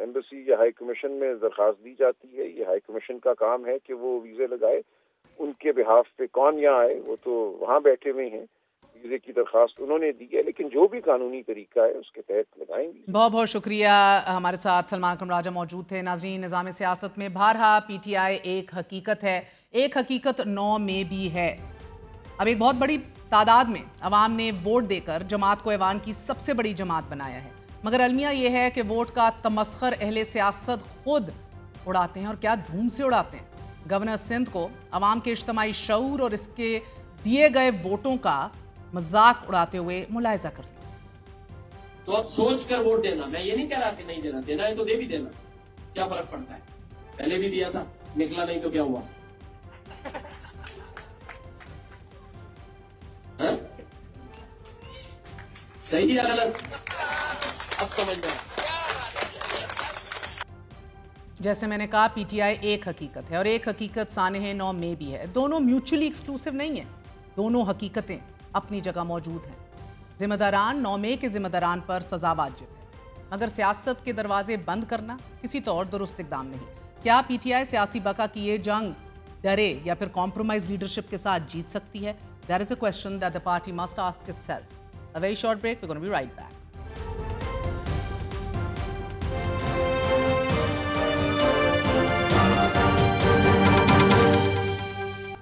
एम्बेसी या हाई कमीशन में दरखास्त दी जाती है, ये हाई कमीशन का काम है कि वो वीजे लगाए। उनके बिहाफ पे कौन यहाँ आए, वो तो वहाँ बैठे हुए हैं, वीजे की दरखास्त उन्होंने दी है, लेकिन जो भी कानूनी तरीका है उसके तहत लगाएंगे। बहुत बहुत शुक्रिया। हमारे साथ सलमान कमराजा मौजूद थे। नाज़रीन, निज़ाम सियासत में बारहा पीटीआई एक हकीकत है, एक हकीकत 9 में भी है। अब एक बहुत बड़ी तादाद में अवाम ने वोट देकर जमात को ऐवान की सबसे बड़ी जमात बनाया है, मगर अलमिया यह है कि वोट का तमस्खर अहले सियासत खुद उड़ाते हैं, और क्या धूम से उड़ाते हैं। गवर्नर सिंध को अवाम के इज्तिमाई शऊर और इसके दिए गए वोटों का मजाक उड़ाते हुए मुलायजा कर लिया। तो अब सोच कर वोट देना। मैं ये नहीं कह रहा कि नहीं देना, देना है तो दे भी देना, क्या फर्क पड़ता है। पहले भी दिया था, निकला नहीं तो क्या हुआ। हा? सही या गलत अब समझना। जैसे मैंने कहा, पीटीआई एक हकीकत है और एक हकीकत सानह 9 में भी है। दोनों म्यूचुअली एक्सक्लूसिव नहीं है, दोनों हकीकतें अपनी जगह मौजूद हैं। जिम्मेदारान 9 मई के जिम्मेदारान पर सजा वाजिब है, मगर सियासत के दरवाजे बंद करना किसी तौर दुरुस्त इक़दाम नहीं। क्या पीटीआई सियासी बका की ये जंग डरे या फिर कॉम्प्रोमाइज लीडरशिप के साथ जीत सकती है? That is a question that the party must ask itself. A very short break, we are gonna be right back.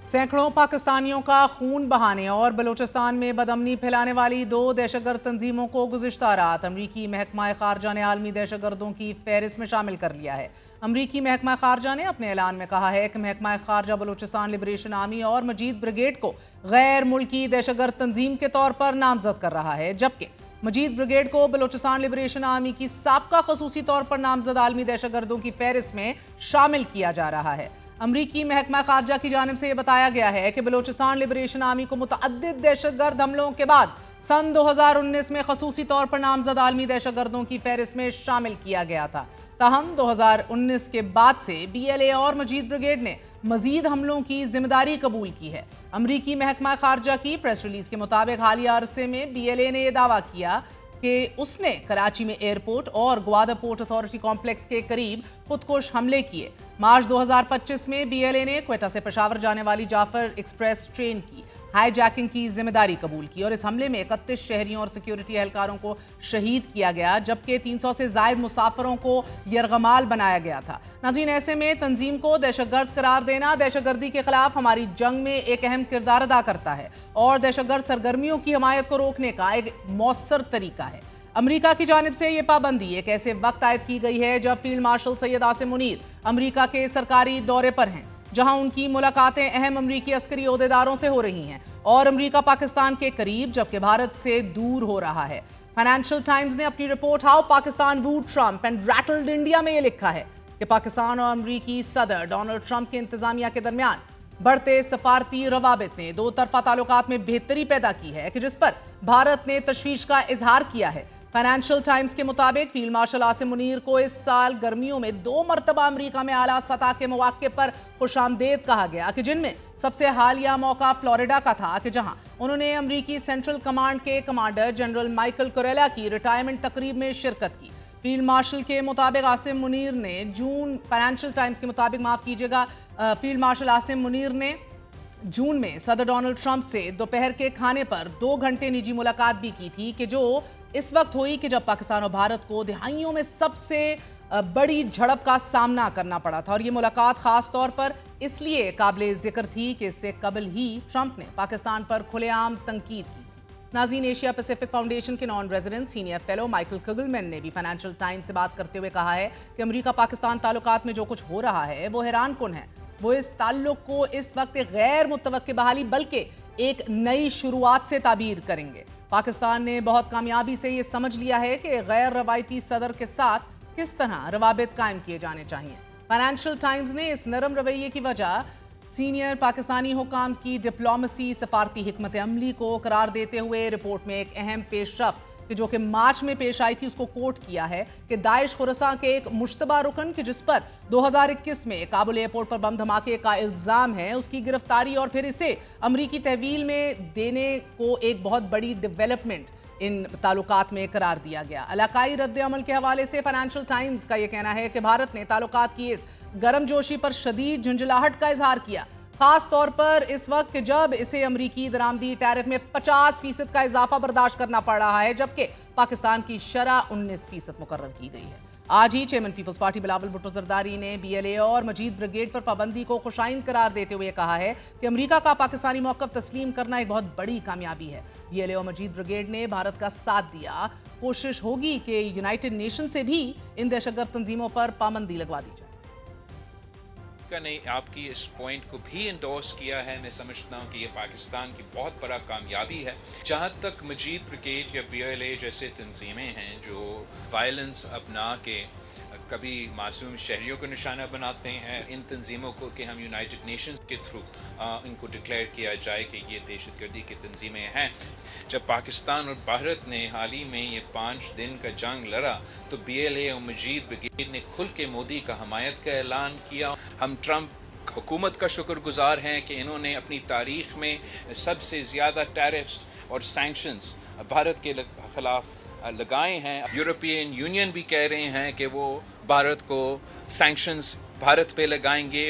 सैकड़ों पाकिस्तानियों का खून बहाने और बलूचिस्तान में बदअमनी फैलाने वाली 2 दहशतगर्द तंजीमों को गुज़िश्ता रात अमरीकी महकमा खारजा ने आलमी दहशतगर्दों की फहरिस्त में शामिल कर लिया है। अमरीकी महकमा खारजा ने अपने ऐलान में कहा है कि महकमा खारजा बलूचिस्तान लिबरेशन आर्मी और मजीद ब्रिगेड को गैर मुल्की दहशतगर्द तंजीम के तौर पर नामजद कर रहा है, जबकि मजीद ब्रिगेड को बलूचिस्तान लिबरेशन आर्मी की साबका खसूसी तौर पर नामजद आलमी दहशतगर्दों की फहरिस्त में शामिल किया जा रहा है। अमरीकी महकमा खारजा की जानिब से यह बताया गया है कि बलूचिस्तान लिबरेशन आर्मी को मुतअद्दिद दहशतगर्द हमलों के बाद सन 2019 में खसूसी तौर पर नामजद आलमी दहशतगर्दों की फहरिस्त में शामिल किया गया था। ताहम 2019 के बाद से BLA और मजीद ब्रिगेड ने मजीद हमलों की जिम्मेदारी कबूल की है। अमरीकी महकमा खारजा की प्रेस रिलीज के मुताबिक हालिया अरसे में BLA ने यह दावा किया कि उसने कराची में एयरपोर्ट और ग्वादर पोर्ट अथॉरिटी कॉम्प्लेक्स के करीब खुदकुश हमले किए। मार्च 2025 में BLA ने क्वेटा से पेशावर जाने वाली जाफर एक्सप्रेस ट्रेन की हाईजैकिंग की जिम्मेदारी कबूल की और इस हमले में 31 शहरियों और सिक्योरिटी एहलकारों को शहीद किया गया, जबकि 300 से जायद मुसाफिरों को यरगमाल बनाया गया था। नाज़रीन, ऐसे में तंजीम को दहशतगर्द करार देना दहशतगर्दी के खिलाफ हमारी जंग में एक अहम किरदार अदा करता है और दहशतगर्द सरगर्मियों की हमायत को रोकने का एक मौसर तरीका है। अमेरिका की जानिब से यह पाबंदी एक ऐसे वक्त आयद की गई है जब field marshal Syed Asim Munir America के सरकारी दौरे पर हैं, जहां उनकी मुलाकातें अहम अमरीकी अस्करी ओहदेदारों से हो रही हैं और अमेरिका पाकिस्तान के करीब जबकि भारत से दूर हो रहा है। फाइनेंशियल टाइम्स ने अपनी report how Pakistan wooed Trump and rattled India में यह लिखा है कि पाकिस्तान और अमरीकी सदर डोनाल्ड ट्रंप की इंतजामिया के दरमियान बढ़ते सफारती रवाबित ने दो तरफा ताल्लुकात में बेहतरी पैदा की है कि जिस पर भारत ने तशवीश का इजहार किया है। फाइनेंशियल टाइम्स के मुताबिक फील्ड मार्शल आसिम मुनीर को इस साल गर्मियों में 2 मरतबा अमरीका में आला सतह के मौके पर खुशामदेद कहा गया कि जिनमें सबसे हालिया मौका फ्लोरिडा का था कि जहां उन्होंने अमरीकी सेंट्रल कमांड के कमांडर जनरल माइकल कुरेला की रिटायरमेंट तकरीब में शिरकत की। फील्ड मार्शल के मुताबिक आसिम मुनीर ने फाइनेंशियल टाइम्स के मुताबिक माफ कीजिएगा, फील्ड मार्शल आसिम मुनीर ने जून में सदर डोनाल्ड ट्रंप से दोपहर के खाने पर 2 घंटे निजी मुलाकात भी की थी कि जो इस वक्त हुई कि जब पाकिस्तान और भारत को दहाइयों में सबसे बड़ी झड़प का सामना करना पड़ा था और ये मुलाकात खास तौर पर इसलिए काबिल जिक्र थी कि इससे कबल ही ट्रंप ने पाकिस्तान पर खुलेआम तंकीद की। नाज़रीन, एशिया पैसिफिक फाउंडेशन के non resident senior fellow Michael Kugelman ने भी फाइनेंशियल टाइम्स से बात करते हुए कहा है कि अमेरिका पाकिस्तान ताल्लुकात में जो कुछ हो रहा है वो हैरान कुन है। वो इस ताल्लुक को इस वक्त एक गैर मुतवक्की बहाली बल्कि एक नई शुरुआत से ताबीर करेंगे। पाकिस्तान ने बहुत कामयाबी से ये समझ लिया है कि गैर रवायती सदर के साथ किस तरह रवाबित कायम किए जाने चाहिए। फाइनेंशियल टाइम्स ने इस नरम रवैये की वजह सीनियर पाकिस्तानी हुकाम की डिप्लोमेसी सफारती हिकमत अमली को करार देते हुए रिपोर्ट में एक अहम पेशरफ जो कि मार्च में पेश आई थी उसको कोट किया है कि दाइश खुरसा के एक मुश्तबा रुकन की जिस पर 2021 में काबुल एयरपोर्ट पर बम धमाके का इल्जाम है उसकी गिरफ्तारी और फिर इसे अमरीकी तहवील में देने को एक बहुत बड़ी डेवलपमेंट इन ताल्लुकात में करार दिया गया। इलाकाई रद्द-ए-अमल के हवाले से फाइनेंशियल टाइम्स का यह कहना है कि भारत ने ताल्लुकात की इस गर्मजोशी पर शदीद झुंझलाहट का इजहार किया, खास तौर पर इस वक्त जब इसे अमरीकी दरामदी टैरिफ में 50% का इजाफा बर्दाश्त करना पड़ रहा है, जबकि पाकिस्तान की शरह 19% मुकर्रर की गई है। आज ही chairman peoples party Bilawal Bhutto Zardari ने BLA और मजीद ब्रिगेड पर पाबंदी को खुशाइन करार देते हुए कहा है कि अमेरिका का पाकिस्तानी मौक़िफ़ तस्लीम करना एक बहुत बड़ी कामयाबी है। BLA और मजीद ब्रिगेड ने भारत का साथ दिया। कोशिश होगी कि यूनाइटेड नेशन से भी इन दहशतगर्द तंजीमों पर पाबंदी लगवा दी जाए। ने आपकी इस पॉइंट को भी इंडोर्स किया है। मैं समझता हूँ कि ये पाकिस्तान की बहुत बड़ा कामयाबी है। जहाँ तक मजीद ब्रिगेड या BLA जैसे तंजीमें हैं जो वायलेंस अपना के कभी मासूम शहरियों को निशाना बनाते हैं, इन तंजीमों को कि हम यूनाइटेड नेशंस के थ्रू इनको डिक्लेयर किया जाए कि ये दहशतगर्दी की तंजीमें हैं। जब पाकिस्तान और भारत ने हाल ही में ये 5 दिन का जंग लड़ा तो BLA और मजीद ब्रिगेड ने खुल के मोदी का हमायत का ऐलान किया। हम ट्रंप हुकूमत का शुक्रगुजार हैं कि इन्होंने अपनी तारीख में सबसे ज़्यादा टैरिफ्स और सैंक्शंस भारत के खिलाफ लगाए हैं। यूरोपियन यूनियन भी कह रहे हैं कि वो भारत को सैंक्शंस भारत पे लगाएंगे।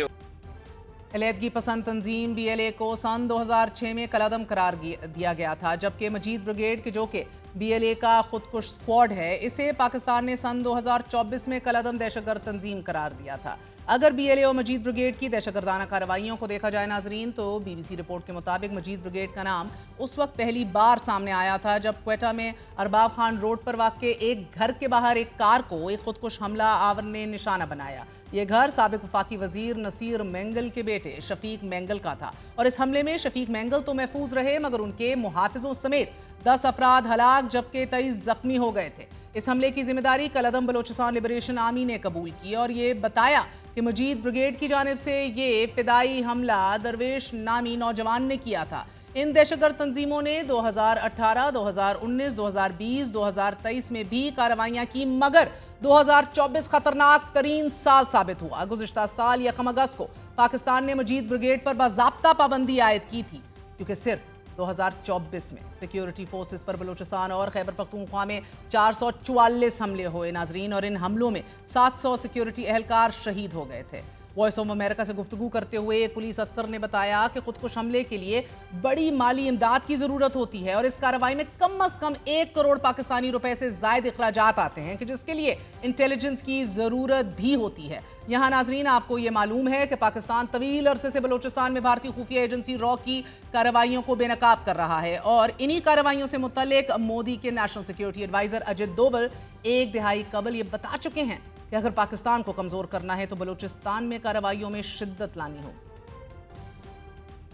अलहदगी पसंद तंजीम BLA को सन 2006 में कलअदम करार दिया गया था, जबकि मजीद ब्रिगेड के जो कि BLA का खुदकुश स्क्वाड है, इसे पाकिस्तान ने सन 2024 में कलअदम दहशतगर्द तंजीम करार दिया था। अगर BLA और मजीद ब्रिगेड की दहशतगर्दाना कार्रवाइयों को देखा जाए नाजरीन, तो BBC रिपोर्ट के मुताबिक मजीद ब्रिगेड का नाम उस वक्त पहली बार सामने आया था जब क्वेटा में अरबाब खान रोड पर वाक़े एक घर के बाहर एक कार को एक खुदकुश हमला आवर ने निशाना बनाया। ये घर साबिक वफाकी वजीर नसीर मेंगल के बेटे शफीक मेंगल का था और इस हमले में शफीक मेंगल तो महफूज रहे मगर उनके मुहाफिजों समेत 10 अफराद हलाक जबकि 23 जख्मी हो गए थे। इस हमले की जिम्मेदारी कलअदम बलोचिस्तान लिबरेशन आर्मी ने कबूल की और ये बताया कि मजीद ब्रिगेड की जानिब से ये फिदाई हमला दरवेश नामी नौजवान ने किया था। इन दहशतगर्द तंजीमों ने 2018, 2019, 2020, 2023 में भी कार्रवाइयां की मगर 2024 खतरनाक तरीन साल साबित हुआ। गुज़िश्ता साल यकम अगस्त को पाकिस्तान ने मजीद ब्रिगेड पर बाज़ाब्ता पाबंदी आयद की थी क्योंकि सिर्फ 2024 में सिक्योरिटी फोर्सेस पर बलूचिस्तान और खैबर पख्तूनख्वा में 444 हमले हुए नाजरीन और इन हमलों में 700 सिक्योरिटी एहलकार शहीद हो गए थे। वॉइस ऑफ अमेरिका से गुफ्तगू करते हुए एक पुलिस अफसर ने बताया कि खुदकुश हमले के लिए बड़ी माली इमदाद की जरूरत होती है और इस कार्रवाई में कम अज कम 1 करोड़ पाकिस्तानी रुपए से जायद अखराजात आते हैं कि जिसके लिए इंटेलिजेंस की जरूरत भी होती है। यहाँ नाजरीन आपको ये मालूम है कि पाकिस्तान तवील अरसे से बलोचिस्तान में भारतीय खुफिया एजेंसी रॉ की कार्रवाइयों को बेनकाब कर रहा है और इन्हीं कार्रवाइयों से मुतल्लिक मोदी के national security adviser Ajit Doval 1 दिहाई कबल ये बता चुके हैं कि अगर पाकिस्तान को कमजोर करना है तो बलूचिस्तान में कार्रवाइयों में शिद्दत लानी हो।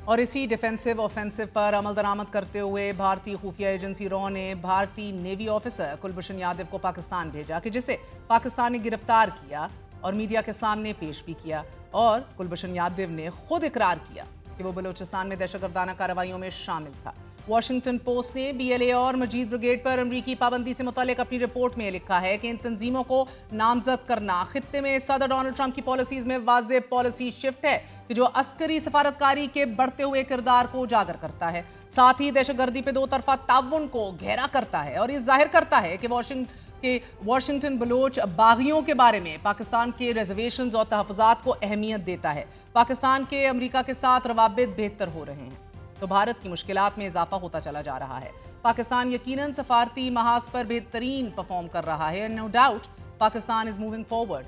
और इसी डिफेंसिव ऑफेंसिव पर अमल दरामद करते हुए भारतीय खुफिया एजेंसी रॉ ने भारतीय नेवी ऑफिसर कुलभूषण यादव को पाकिस्तान भेजा कि जिसे पाकिस्तान ने गिरफ्तार किया और मीडिया के सामने पेश भी किया और कुलभूषण यादव ने खुद इकरार किया कि वो बलूचिस्तान में दहशतगर्दाना कार्रवाइयों में शामिल था। वॉशिंगटन पोस्ट ने BLA और मजीद ब्रिगेड पर अमरीकी पाबंदी से मुतालिक अपनी रिपोर्ट में लिखा है कि इन तंजीमों को नामजद करना खित्ते में सदर डोनाल्ड ट्रंप की पॉलिसीज में वाज़ेह पॉलिसी शिफ्ट है कि जो अस्करी सफारतकारी के बढ़ते हुए किरदार को उजागर करता है, साथ ही दहशतगर्दी पे 2 तरफा ताउन को गहरा करता है और ये जाहिर करता है कि वॉशिंगटन बलोच बागियों के बारे में पाकिस्तान के रिजर्वेशंस और तहफ़्फ़ुज़ात को अहमियत देता है। पाकिस्तान के अमेरिका के साथ रवाबित बेहतर हो रहे हैं तो भारत की मुश्किलात में इजाफा होता चला जा रहा है। पाकिस्तान यकीनन सफारती महाज पर बेहतरीन परफॉर्म कर रहा है। No doubt Pakistan is moving forward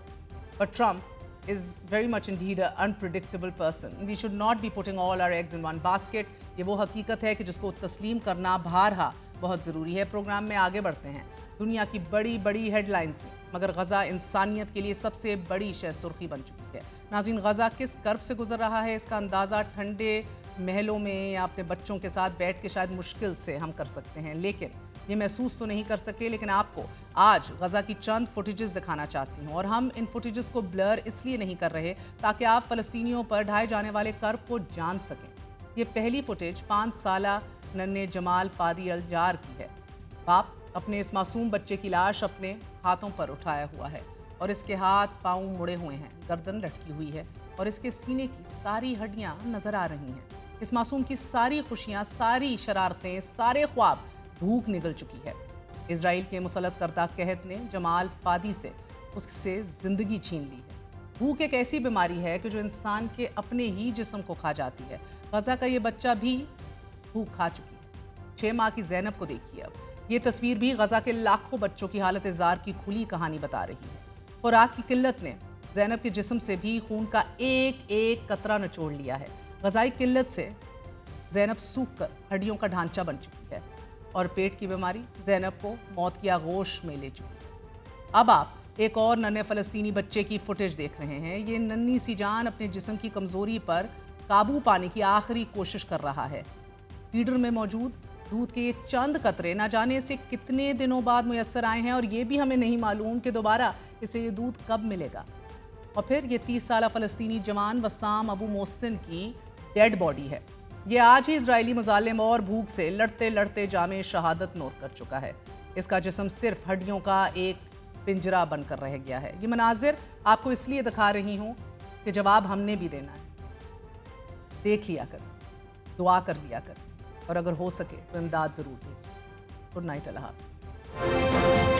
but Trump is very much indeed a unpredictable person. We should not be putting all our eggs in one basket. ये वो हकीकत है कि जिसको तस्लीम करना बारहा बहुत ज़रूरी है। प्रोग्राम में आगे बढ़ते हैं दुनिया की बड़ी बड़ी हेडलाइंस में, मगर गज़ा इंसानियत के लिए सबसे बड़ी शह सुर्खी बन चुकी है। नाज़रीन, गज़ा किस कर्ब से गुजर रहा है इसका अंदाज़ा ठंडे महलों में या अपने बच्चों के साथ बैठ के शायद मुश्किल से हम कर सकते हैं, लेकिन ये महसूस तो नहीं कर सके। लेकिन आपको आज गज़ा की चंद फुटेजेस दिखाना चाहती हूँ और हम इन फुटेजेस को ब्लर इसलिए नहीं कर रहे ताकि आप फ़लस्तीनियों पर ढाए जाने वाले कर्ब को जान सकें। ये पहली फुटेज 5 साला नन्हे जमाल फादी अलजार की है। बाप अपने इस मासूम बच्चे की लाश अपने हाथों पर उठाया हुआ है और इसके हाथ पाँव मुड़े हुए हैं, गर्दन लटकी हुई है और इसके सीने की सारी हड्डियाँ नज़र आ रही हैं। इस मासूम की सारी खुशियाँ, सारी शरारतें, सारे ख्वाब भूख निगल चुकी है। इजराइल के मुसल्लत करदा कहत ने जमाल फादी से उससे ज़िंदगी छीन ली है। भूख एक ऐसी बीमारी है कि जो इंसान के अपने ही जिस्म को खा जाती है। गज़ा का ये बच्चा भी भूख खा चुकी है। 6 माह की ज़ैनब को देखिए। अब ये तस्वीर भी गज़ा के लाखों बच्चों की हालत ज़ार की खुली कहानी बता रही है। खुराक की किल्लत ने ज़ैनब के जिस्म से भी खून का एक एक कतरा निचोड़ लिया है। ग़ज़ाई किल्लत से ज़ैनब सूख कर हड्डियों का ढांचा बन चुकी है और पेट की बीमारी ज़ैनब को मौत की आगोश में ले चुकी है। अब आप एक और नन्हे फ़लस्तीनी बच्चे की फुटेज देख रहे हैं। ये नन्ही सी जान अपने जिस्म की कमज़ोरी पर काबू पाने की आखिरी कोशिश कर रहा है। फीडर में मौजूद दूध के ये चंद कतरे ना जाने से कितने दिनों बाद मुयस्सर आए हैं और ये भी हमें नहीं मालूम कि दोबारा इसे ये दूध कब मिलेगा। और फिर ये 30 साला फ़लस्तीनी जवान वसाम अबू मोहसिन की डेड बॉडी है। ये आज ही इजरायली मुजालिम और भूख से लड़ते लड़ते जामे शहादत नोट कर चुका है। इसका जिस्म सिर्फ हड्डियों का एक पिंजरा बनकर रह गया है। ये मनाजिर आपको इसलिए दिखा रही हूँ कि जवाब हमने भी देना है। देख लिया कर, दुआ कर लिया कर और अगर हो सके तो इमदाद ज़रूर दीजिए। गुड नाइट, अल्लाह हाफ़िज़।